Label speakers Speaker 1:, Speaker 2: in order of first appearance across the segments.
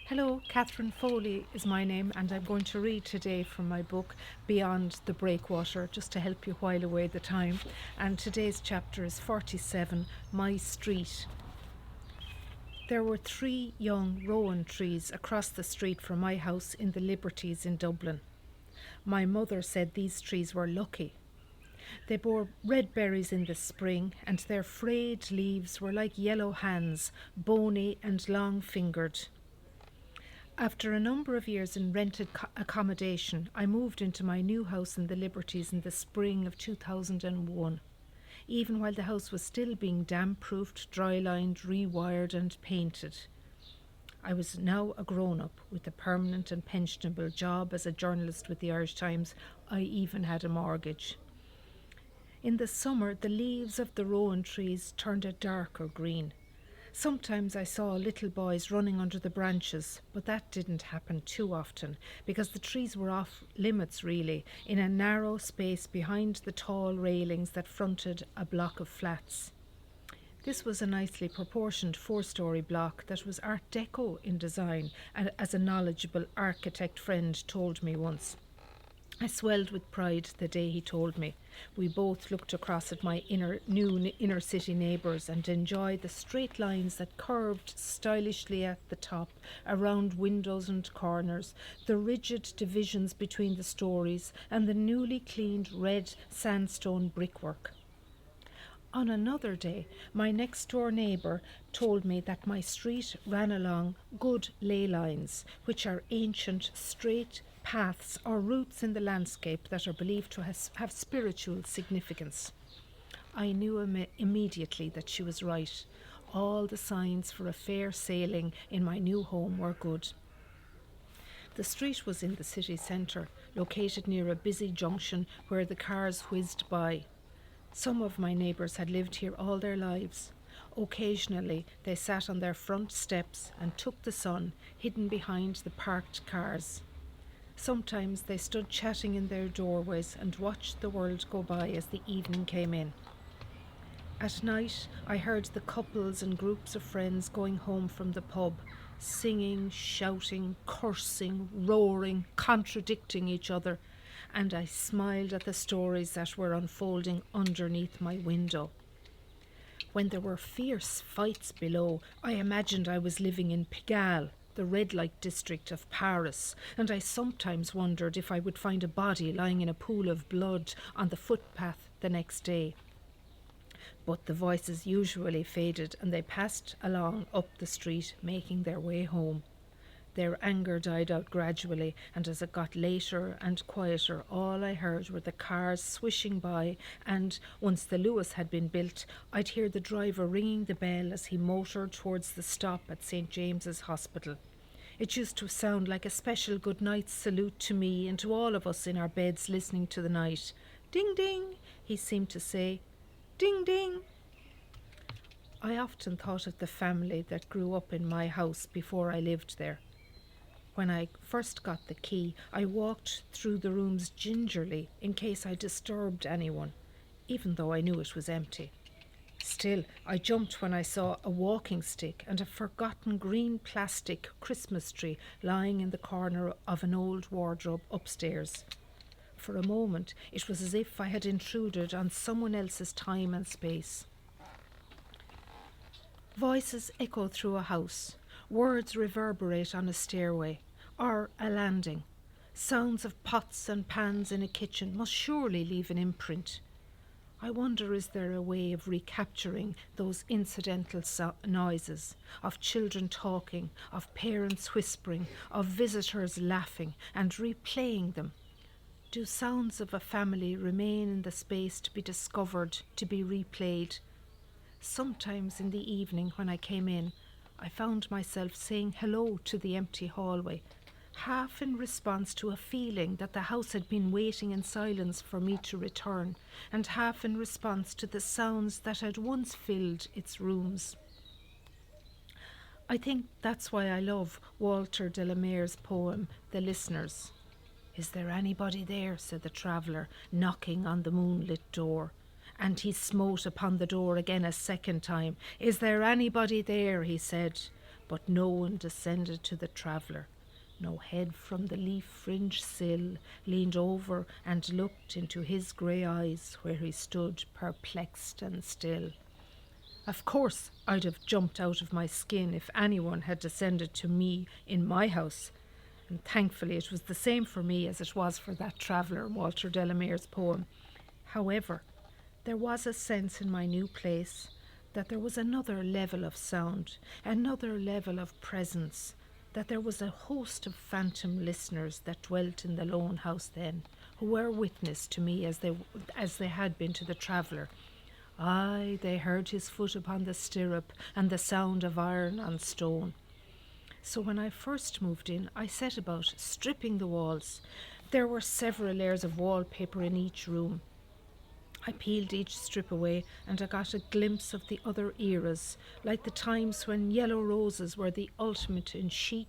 Speaker 1: Hello, Catherine Foley is my name, and I'm going to read today from my book Beyond the Breakwater, just to help you while away the time. And today's chapter is 47, My Street. There were 3 young rowan trees across the street from my house in the Liberties in Dublin. My mother said these trees were lucky. They bore red berries in the spring, and their frayed leaves were like yellow hands, bony and long-fingered. After a number of years in rented accommodation, I moved into my new house in the Liberties in the spring of 2001. Even while the house was still being damp-proofed, dry-lined, rewired and painted. I was now a grown-up with a permanent and pensionable job as a journalist with the Irish Times. I even had a mortgage. In the summer, the leaves of the rowan trees turned a darker green. Sometimes I saw little boys running under the branches, but that didn't happen too often, because the trees were off limits really, in a narrow space behind the tall railings that fronted a block of flats. This was a nicely proportioned 4-storey block that was Art Deco in design, and as a knowledgeable architect friend told me once. I swelled with pride the day he told me. We both looked across at my new inner city neighbours and enjoyed the straight lines that curved stylishly at the top, around windows and corners, the rigid divisions between the stories, and the newly cleaned red sandstone brickwork. On another day, my next door neighbour told me that my street ran along good ley lines, which are ancient, straight paths or routes in the landscape that are believed to have spiritual significance. I knew immediately that she was right. All the signs for a fair sailing in my new home were good. The street was in the city centre, located near a busy junction where the cars whizzed by. Some of my neighbours had lived here all their lives. Occasionally they sat on their front steps and took the sun, hidden behind the parked cars. Sometimes they stood chatting in their doorways and watched the world go by as the evening came in. At night I heard the couples and groups of friends going home from the pub, singing, shouting, cursing, roaring, contradicting each other, and I smiled at the stories that were unfolding underneath my window. When there were fierce fights below, I imagined I was living in Pigalle, the red light district of Paris, and I sometimes wondered if I would find a body lying in a pool of blood on the footpath the next day. But the voices usually faded and they passed along up the street, making their way home. Their anger died out gradually, and as it got later and quieter, all I heard were the cars swishing by, and once the Lewis had been built, I'd hear the driver ringing the bell as he motored towards the stop at St. James's Hospital. It used to sound like a special good night salute to me and to all of us in our beds listening to the night. Ding ding, he seemed to say. Ding ding. I often thought of the family that grew up in my house before I lived there. When I first got the key, I walked through the rooms gingerly in case I disturbed anyone, even though I knew it was empty. Still, I jumped when I saw a walking stick and a forgotten green plastic Christmas tree lying in the corner of an old wardrobe upstairs. For a moment, it was as if I had intruded on someone else's time and space. Voices echo through a house. Words reverberate on a stairway or a landing. Sounds of pots and pans in a kitchen must surely leave an imprint. I wonder, is there a way of recapturing those incidental noises, of children talking, of parents whispering, of visitors laughing, and replaying them? Do sounds of a family remain in the space to be discovered, to be replayed? Sometimes in the evening when I came in, I found myself saying hello to the empty hallway, half in response to a feeling that the house had been waiting in silence for me to return, and half in response to the sounds that had once filled its rooms. I think that's why I love Walter de la Mare's poem, The Listeners. "Is there anybody there?" said the traveller, knocking on the moonlit door. And he smote upon the door again a second time. "Is there anybody there?" he said. but no one descended to the traveller. No head from the leaf-fringed sill leaned over and looked into his grey eyes where he stood perplexed and still. Of course, I'd have jumped out of my skin if anyone had descended to me in my house, and thankfully it was the same for me as it was for that traveller in Walter Delamere's poem. However, there was a sense in my new place that there was another level of sound, another level of presence, that there was a host of phantom listeners that dwelt in the lone house then, who were witness to me as they had been to the traveller. Aye, they heard his foot upon the stirrup and the sound of iron on stone. So when I first moved in, I set about stripping the walls. There were several layers of wallpaper in each room. I peeled each strip away and I got a glimpse of the other eras, like the times when yellow roses were the ultimate in chic,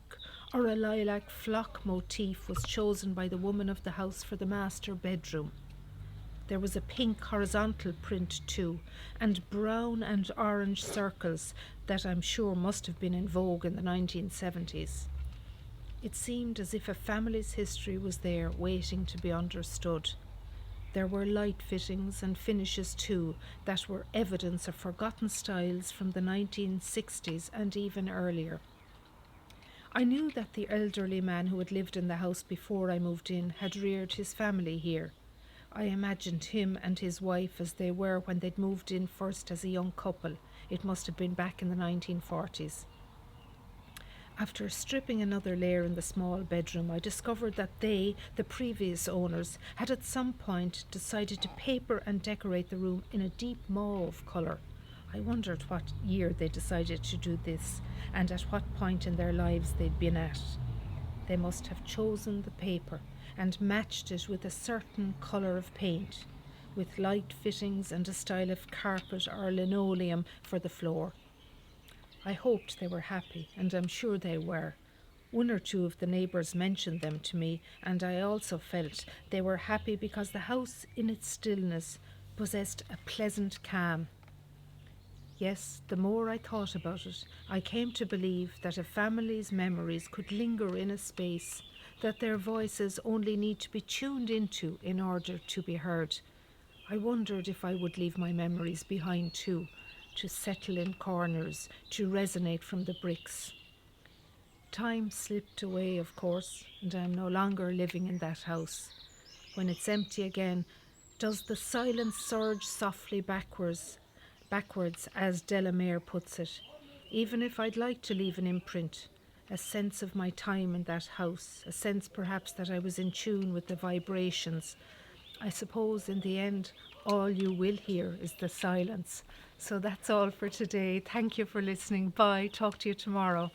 Speaker 1: or a lilac flock motif was chosen by the woman of the house for the master bedroom. There was a pink horizontal print too, and brown and orange circles that I'm sure must have been in vogue in the 1970s. It seemed as if a family's history was there waiting to be understood. There were light fittings and finishes too that were evidence of forgotten styles from the 1960s and even earlier. I knew that the elderly man who had lived in the house before I moved in had reared his family here. I imagined him and his wife as they were when they'd moved in first as a young couple. It must have been back in the 1940s. After stripping another layer in the small bedroom, I discovered that they, the previous owners, had at some point decided to paper and decorate the room in a deep mauve colour. I wondered what year they decided to do this and at what point in their lives they'd been at. They must have chosen the paper and matched it with a certain colour of paint, with light fittings and a style of carpet or linoleum for the floor. I hoped they were happy, and I'm sure they were. One or two of the neighbours mentioned them to me, and I also felt they were happy because the house in its stillness possessed a pleasant calm. Yes, the more I thought about it, I came to believe that a family's memories could linger in a space, that their voices only need to be tuned into in order to be heard. I wondered if I would leave my memories behind too, to settle in corners, to resonate from the bricks. Time slipped away, of course, and I am no longer living in that house. When it's empty again, does the silence surge softly backwards, as Delamere puts it, even if I'd like to leave an imprint, a sense of my time in that house, a sense perhaps that I was in tune with the vibrations. I suppose in the end, all you will hear is the silence. So that's all for today. Thank you for listening. Bye. Talk to you tomorrow.